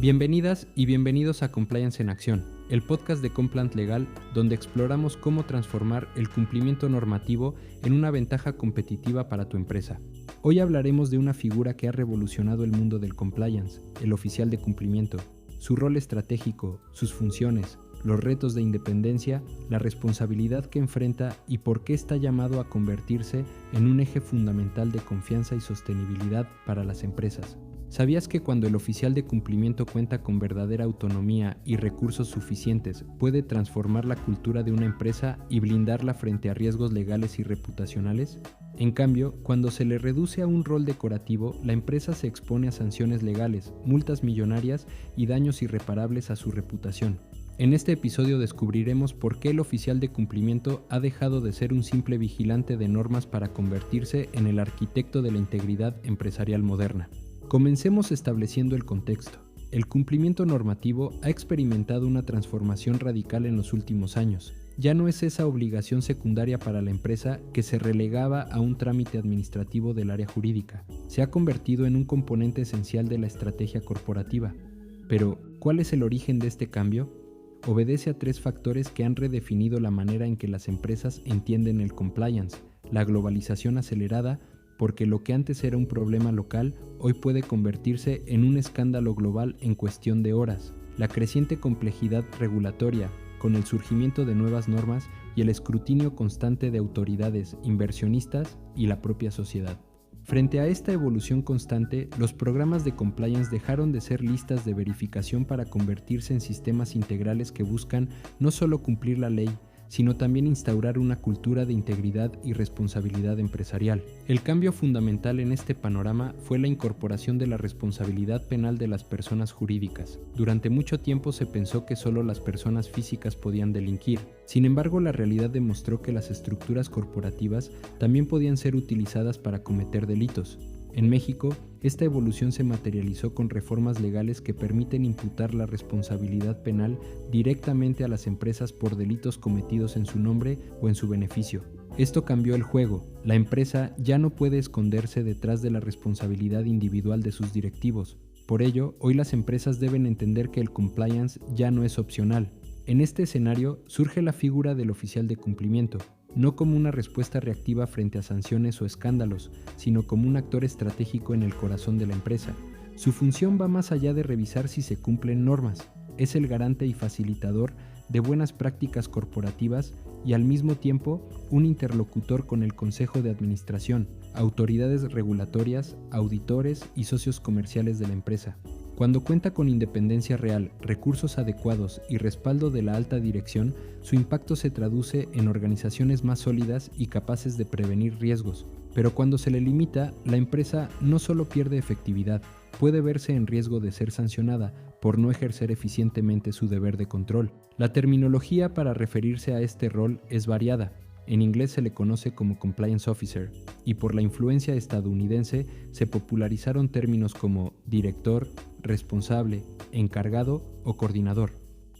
Bienvenidas y bienvenidos a Compliance en Acción, el podcast de Complant Legal donde exploramos cómo transformar el cumplimiento normativo en una ventaja competitiva para tu empresa. Hoy hablaremos de una figura que ha revolucionado el mundo del compliance, el oficial de cumplimiento, su rol estratégico, sus funciones, los retos de independencia, la responsabilidad que enfrenta y por qué está llamado a convertirse en un eje fundamental de confianza y sostenibilidad para las empresas. ¿Sabías que cuando el oficial de cumplimiento cuenta con verdadera autonomía y recursos suficientes, puede transformar la cultura de una empresa y blindarla frente a riesgos legales y reputacionales? En cambio, cuando se le reduce a un rol decorativo, la empresa se expone a sanciones legales, multas millonarias y daños irreparables a su reputación. En este episodio descubriremos por qué el oficial de cumplimiento ha dejado de ser un simple vigilante de normas para convertirse en el arquitecto de la integridad empresarial moderna. Comencemos estableciendo el contexto. El cumplimiento normativo ha experimentado una transformación radical en los últimos años. Ya no es esa obligación secundaria para la empresa que se relegaba a un trámite administrativo del área jurídica. Se ha convertido en un componente esencial de la estrategia corporativa. Pero, ¿cuál es el origen de este cambio? Obedece a tres factores que han redefinido la manera en que las empresas entienden el compliance: la globalización acelerada, porque lo que antes era un problema local, hoy puede convertirse en un escándalo global en cuestión de horas. La creciente complejidad regulatoria, con el surgimiento de nuevas normas y el escrutinio constante de autoridades, inversionistas y la propia sociedad. Frente a esta evolución constante, los programas de compliance dejaron de ser listas de verificación para convertirse en sistemas integrales que buscan no solo cumplir la ley, sino también instaurar una cultura de integridad y responsabilidad empresarial. El cambio fundamental en este panorama fue la incorporación de la responsabilidad penal de las personas jurídicas. Durante mucho tiempo se pensó que solo las personas físicas podían delinquir. Sin embargo, la realidad demostró que las estructuras corporativas también podían ser utilizadas para cometer delitos. En México, esta evolución se materializó con reformas legales que permiten imputar la responsabilidad penal directamente a las empresas por delitos cometidos en su nombre o en su beneficio. Esto cambió el juego. La empresa ya no puede esconderse detrás de la responsabilidad individual de sus directivos. Por ello, hoy las empresas deben entender que el compliance ya no es opcional. En este escenario surge la figura del oficial de cumplimiento, no como una respuesta reactiva frente a sanciones o escándalos, sino como un actor estratégico en el corazón de la empresa. Su función va más allá de revisar si se cumplen normas. Es el garante y facilitador de buenas prácticas corporativas y al mismo tiempo un interlocutor con el Consejo de Administración, autoridades regulatorias, auditores y socios comerciales de la empresa. Cuando cuenta con independencia real, recursos adecuados y respaldo de la alta dirección, su impacto se traduce en organizaciones más sólidas y capaces de prevenir riesgos. Pero cuando se le limita, la empresa no solo pierde efectividad, puede verse en riesgo de ser sancionada por no ejercer eficientemente su deber de control. La terminología para referirse a este rol es variada. En inglés se le conoce como Compliance Officer, y por la influencia estadounidense se popularizaron términos como director, responsable, encargado o coordinador.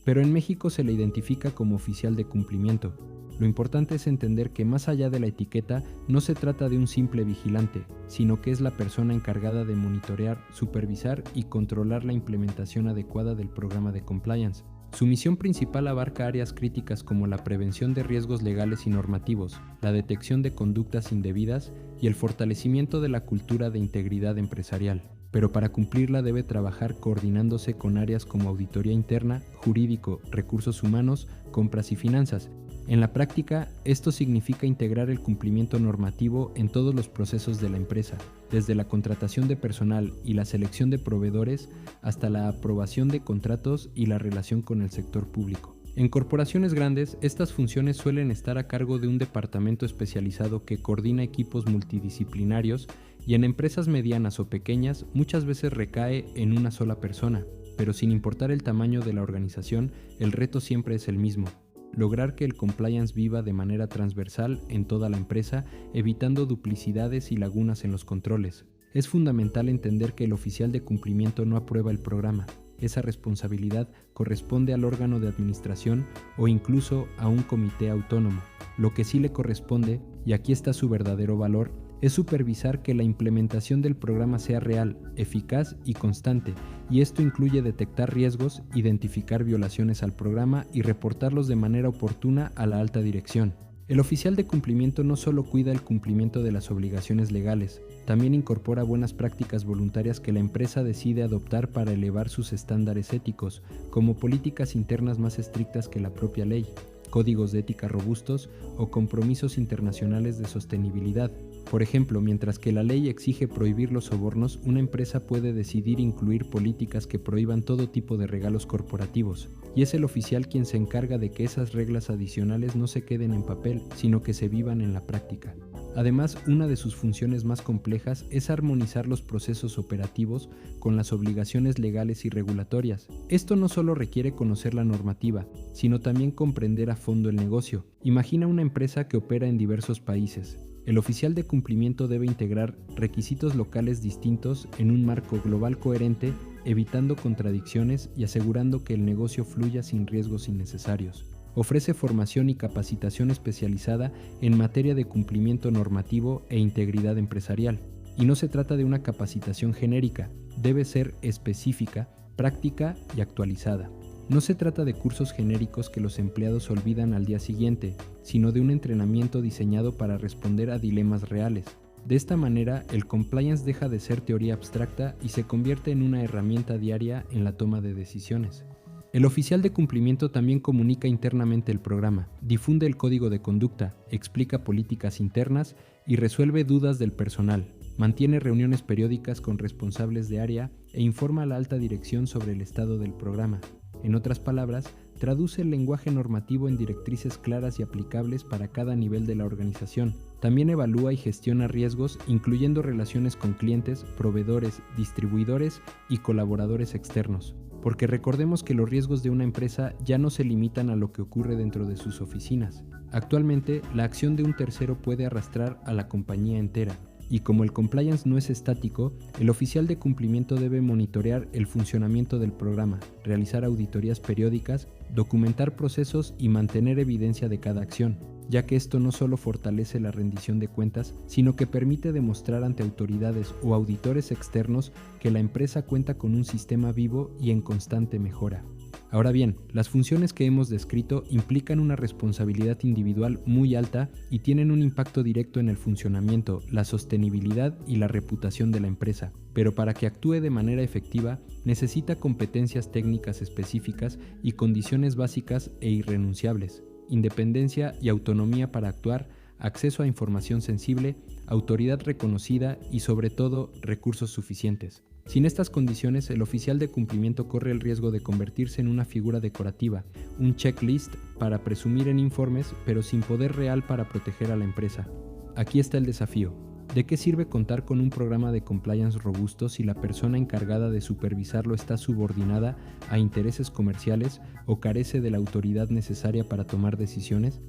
Pero en México se le identifica como oficial de cumplimiento. Lo importante es entender que más allá de la etiqueta no se trata de un simple vigilante, sino que es la persona encargada de monitorear, supervisar y controlar la implementación adecuada del programa de compliance. Su misión principal abarca áreas críticas como la prevención de riesgos legales y normativos, la detección de conductas indebidas y el fortalecimiento de la cultura de integridad empresarial. Pero para cumplirla debe trabajar coordinándose con áreas como auditoría interna, jurídico, recursos humanos, compras y finanzas. En la práctica, esto significa integrar el cumplimiento normativo en todos los procesos de la empresa, desde la contratación de personal y la selección de proveedores hasta la aprobación de contratos y la relación con el sector público. En corporaciones grandes, estas funciones suelen estar a cargo de un departamento especializado que coordina equipos multidisciplinarios y en empresas medianas o pequeñas muchas veces recae en una sola persona, pero sin importar el tamaño de la organización, el reto siempre es el mismo: lograr que el compliance viva de manera transversal en toda la empresa, evitando duplicidades y lagunas en los controles. Es fundamental entender que el oficial de cumplimiento no aprueba el programa. Esa responsabilidad corresponde al órgano de administración o incluso a un comité autónomo. Lo que sí le corresponde, y aquí está su verdadero valor, es supervisar que la implementación del programa sea real, eficaz y constante, y esto incluye detectar riesgos, identificar violaciones al programa y reportarlos de manera oportuna a la alta dirección. El oficial de cumplimiento no solo cuida el cumplimiento de las obligaciones legales, también incorpora buenas prácticas voluntarias que la empresa decide adoptar para elevar sus estándares éticos, como políticas internas más estrictas que la propia ley, códigos de ética robustos o compromisos internacionales de sostenibilidad. Por ejemplo, mientras que la ley exige prohibir los sobornos, una empresa puede decidir incluir políticas que prohíban todo tipo de regalos corporativos, y es el oficial quien se encarga de que esas reglas adicionales no se queden en papel, sino que se vivan en la práctica. Además, una de sus funciones más complejas es armonizar los procesos operativos con las obligaciones legales y regulatorias. Esto no solo requiere conocer la normativa, sino también comprender a fondo el negocio. Imagina una empresa que opera en diversos países. El oficial de cumplimiento debe integrar requisitos locales distintos en un marco global coherente, evitando contradicciones y asegurando que el negocio fluya sin riesgos innecesarios. Ofrece formación y capacitación especializada en materia de cumplimiento normativo e integridad empresarial. Y no se trata de una capacitación genérica, debe ser específica, práctica y actualizada. No se trata de cursos genéricos que los empleados olvidan al día siguiente, sino de un entrenamiento diseñado para responder a dilemas reales. De esta manera, el compliance deja de ser teoría abstracta y se convierte en una herramienta diaria en la toma de decisiones. El oficial de cumplimiento también comunica internamente el programa, difunde el código de conducta, explica políticas internas y resuelve dudas del personal. Mantiene reuniones periódicas con responsables de área e informa a la alta dirección sobre el estado del programa. En otras palabras, traduce el lenguaje normativo en directrices claras y aplicables para cada nivel de la organización. También evalúa y gestiona riesgos, incluyendo relaciones con clientes, proveedores, distribuidores y colaboradores externos. Porque recordemos que los riesgos de una empresa ya no se limitan a lo que ocurre dentro de sus oficinas. Actualmente, la acción de un tercero puede arrastrar a la compañía entera. Y como el compliance no es estático, el oficial de cumplimiento debe monitorear el funcionamiento del programa, realizar auditorías periódicas, documentar procesos y mantener evidencia de cada acción, ya que esto no solo fortalece la rendición de cuentas, sino que permite demostrar ante autoridades o auditores externos que la empresa cuenta con un sistema vivo y en constante mejora. Ahora bien, las funciones que hemos descrito implican una responsabilidad individual muy alta y tienen un impacto directo en el funcionamiento, la sostenibilidad y la reputación de la empresa. Pero para que actúe de manera efectiva, necesita competencias técnicas específicas y condiciones básicas e irrenunciables, independencia y autonomía para actuar, acceso a información sensible, autoridad reconocida y sobre todo recursos suficientes. Sin estas condiciones, el oficial de cumplimiento corre el riesgo de convertirse en una figura decorativa, un checklist para presumir en informes, pero sin poder real para proteger a la empresa. Aquí está el desafío. ¿De qué sirve contar con un programa de compliance robusto si la persona encargada de supervisarlo está subordinada a intereses comerciales o carece de la autoridad necesaria para tomar decisiones?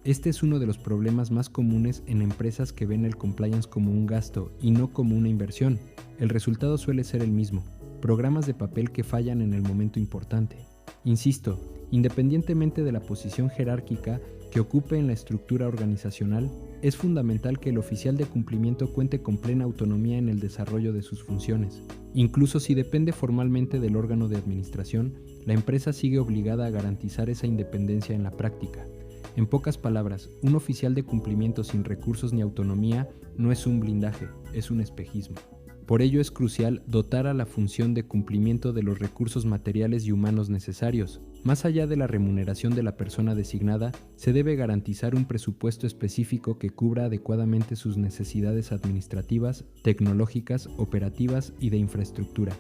Este es uno de los problemas más comunes en empresas que ven el compliance como un gasto y no como una inversión. El resultado suele ser el mismo: programas de papel que fallan en el momento importante. Insisto, independientemente de la posición jerárquica que ocupe en la estructura organizacional, es fundamental que el oficial de cumplimiento cuente con plena autonomía en el desarrollo de sus funciones. Incluso si depende formalmente del órgano de administración, la empresa sigue obligada a garantizar esa independencia en la práctica. En pocas palabras, un oficial de cumplimiento sin recursos ni autonomía no es un blindaje, es un espejismo. Por ello es crucial dotar a la función de cumplimiento de los recursos materiales y humanos necesarios. Más allá de la remuneración de la persona designada, se debe garantizar un presupuesto específico que cubra adecuadamente sus necesidades administrativas, tecnológicas, operativas y de infraestructura.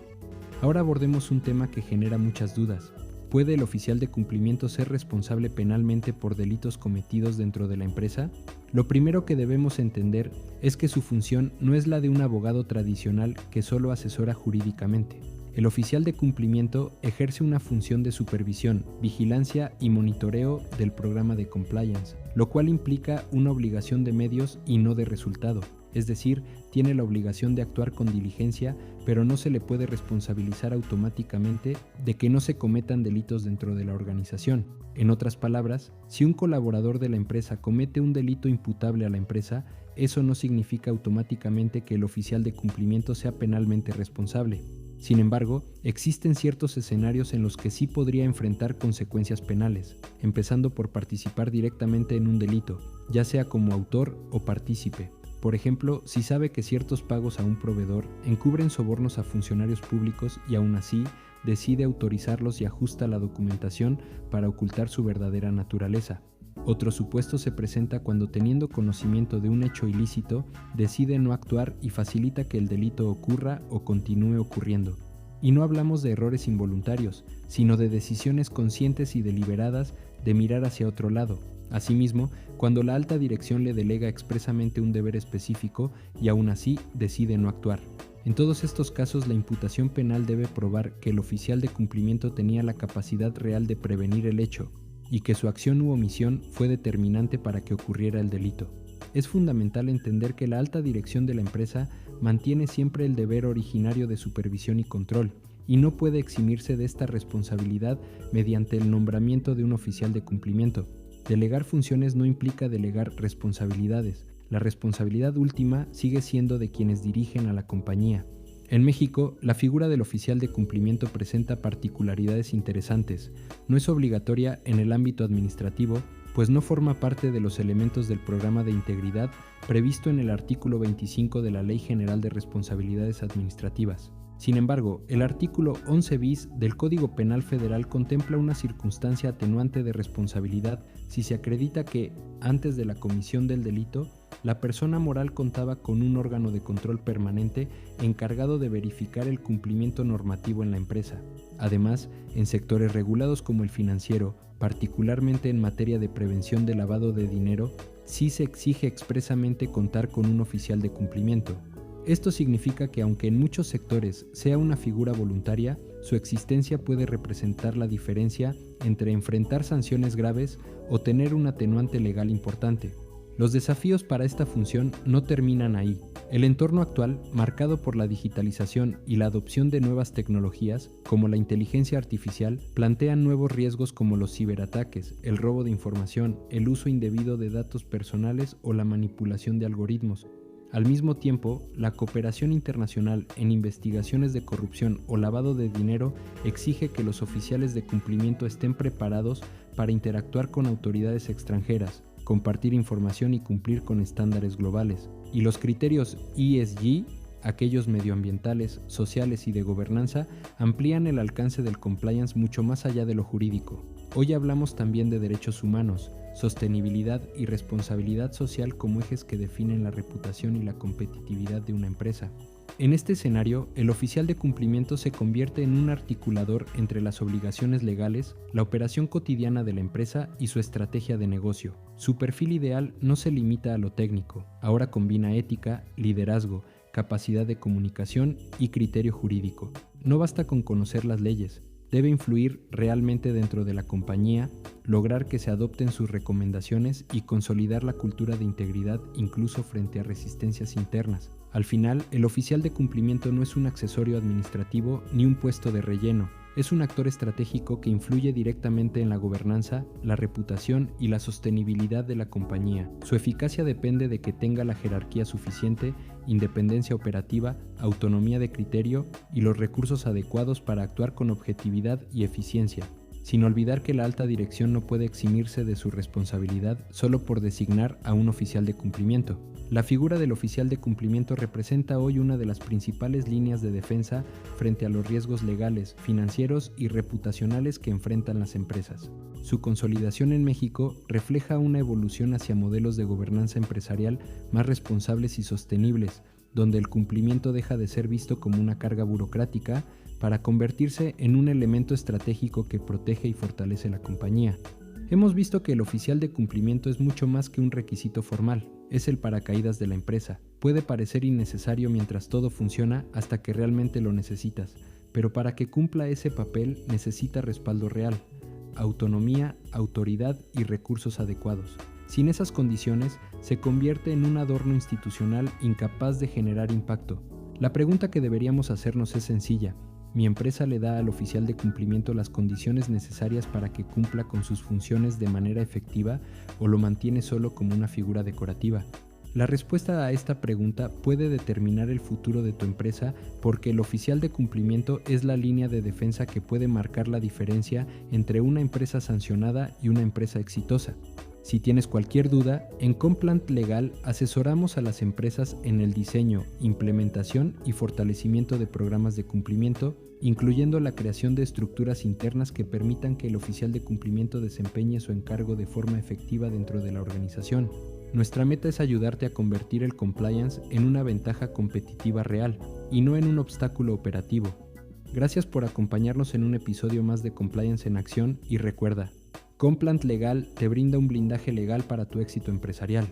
Ahora abordemos un tema que genera muchas dudas. ¿Puede el oficial de cumplimiento ser responsable penalmente por delitos cometidos dentro de la empresa? Lo primero que debemos entender es que su función no es la de un abogado tradicional que solo asesora jurídicamente. El oficial de cumplimiento ejerce una función de supervisión, vigilancia y monitoreo del programa de compliance, lo cual implica una obligación de medios y no de resultado. es decir, tiene la obligación de actuar con diligencia, pero no se le puede responsabilizar automáticamente de que no se cometan delitos dentro de la organización. En otras palabras, si un colaborador de la empresa comete un delito imputable a la empresa, eso no significa automáticamente que el oficial de cumplimiento sea penalmente responsable. Sin embargo, existen ciertos escenarios en los que sí podría enfrentar consecuencias penales, empezando por participar directamente en un delito, ya sea como autor o partícipe. Por ejemplo, si sabe que ciertos pagos a un proveedor encubren sobornos a funcionarios públicos y aún así decide autorizarlos y ajusta la documentación para ocultar su verdadera naturaleza. Otro supuesto se presenta cuando, teniendo conocimiento de un hecho ilícito, decide no actuar y facilita que el delito ocurra o continúe ocurriendo. Y no hablamos de errores involuntarios, sino de decisiones conscientes y deliberadas de mirar hacia otro lado. Asimismo, cuando la alta dirección le delega expresamente un deber específico y aún así decide no actuar. En todos estos casos, la imputación penal debe probar que el oficial de cumplimiento tenía la capacidad real de prevenir el hecho y que su acción u omisión fue determinante para que ocurriera el delito. Es fundamental entender que la alta dirección de la empresa mantiene siempre el deber originario de supervisión y control, y no puede eximirse de esta responsabilidad mediante el nombramiento de un oficial de cumplimiento. Delegar funciones no implica delegar responsabilidades. La responsabilidad última sigue siendo de quienes dirigen a la compañía. En México, la figura del oficial de cumplimiento presenta particularidades interesantes. No es obligatoria en el ámbito administrativo, pues no forma parte de los elementos del programa de integridad previsto en el artículo 25 de la Ley General de Responsabilidades Administrativas. Sin embargo, el artículo 11 bis del Código Penal Federal contempla una circunstancia atenuante de responsabilidad si se acredita que, antes de la comisión del delito, la persona moral contaba con un órgano de control permanente encargado de verificar el cumplimiento normativo en la empresa. Además, en sectores regulados como el financiero, particularmente en materia de prevención de lavado de dinero, sí se exige expresamente contar con un oficial de cumplimiento. Esto significa que aunque en muchos sectores sea una figura voluntaria, su existencia puede representar la diferencia entre enfrentar sanciones graves o tener un atenuante legal importante. Los desafíos para esta función no terminan ahí. El entorno actual, marcado por la digitalización y la adopción de nuevas tecnologías, como la inteligencia artificial, plantean nuevos riesgos como los ciberataques, el robo de información, el uso indebido de datos personales o la manipulación de algoritmos. Al mismo tiempo, la cooperación internacional en investigaciones de corrupción o lavado de dinero exige que los oficiales de cumplimiento estén preparados para interactuar con autoridades extranjeras, compartir información y cumplir con estándares globales. Y los criterios ESG, aquellos medioambientales, sociales y de gobernanza, amplían el alcance del compliance mucho más allá de lo jurídico. Hoy hablamos también de derechos humanos, sostenibilidad y responsabilidad social como ejes que definen la reputación y la competitividad de una empresa. En este escenario, el oficial de cumplimiento se convierte en un articulador entre las obligaciones legales, la operación cotidiana de la empresa y su estrategia de negocio. Su perfil ideal no se limita a lo técnico, ahora combina ética, liderazgo, capacidad de comunicación y criterio jurídico. No basta con conocer las leyes, debe influir realmente dentro de la compañía, lograr que se adopten sus recomendaciones y consolidar la cultura de integridad incluso frente a resistencias internas. Al final, el oficial de cumplimiento no es un accesorio administrativo ni un puesto de relleno. Es un actor estratégico que influye directamente en la gobernanza, la reputación y la sostenibilidad de la compañía. Su eficacia depende de que tenga la jerarquía suficiente, independencia operativa, autonomía de criterio y los recursos adecuados para actuar con objetividad y eficiencia, sin olvidar que la alta dirección no puede eximirse de su responsabilidad solo por designar a un oficial de cumplimiento. La figura del oficial de cumplimiento representa hoy una de las principales líneas de defensa frente a los riesgos legales, financieros y reputacionales que enfrentan las empresas. Su consolidación en México refleja una evolución hacia modelos de gobernanza empresarial más responsables y sostenibles, donde el cumplimiento deja de ser visto como una carga burocrática para convertirse en un elemento estratégico que protege y fortalece la compañía. Hemos visto que el oficial de cumplimiento es mucho más que un requisito formal, es el paracaídas de la empresa. Puede parecer innecesario mientras todo funciona hasta que realmente lo necesitas, pero para que cumpla ese papel necesita respaldo real, autonomía, autoridad y recursos adecuados. Sin esas condiciones, se convierte en un adorno institucional incapaz de generar impacto. La pregunta que deberíamos hacernos es sencilla. ¿Mi empresa le da al oficial de cumplimiento las condiciones necesarias para que cumpla con sus funciones de manera efectiva o lo mantiene solo como una figura decorativa? La respuesta a esta pregunta puede determinar el futuro de tu empresa porque el oficial de cumplimiento es la línea de defensa que puede marcar la diferencia entre una empresa sancionada y una empresa exitosa. Si tienes cualquier duda, en Complant Legal asesoramos a las empresas en el diseño, implementación y fortalecimiento de programas de cumplimiento, incluyendo la creación de estructuras internas que permitan que el oficial de cumplimiento desempeñe su encargo de forma efectiva dentro de la organización. Nuestra meta es ayudarte a convertir el compliance en una ventaja competitiva real y no en un obstáculo operativo. Gracias por acompañarnos en un episodio más de Compliance en Acción y recuerda, Complant Legal te brinda un blindaje legal para tu éxito empresarial.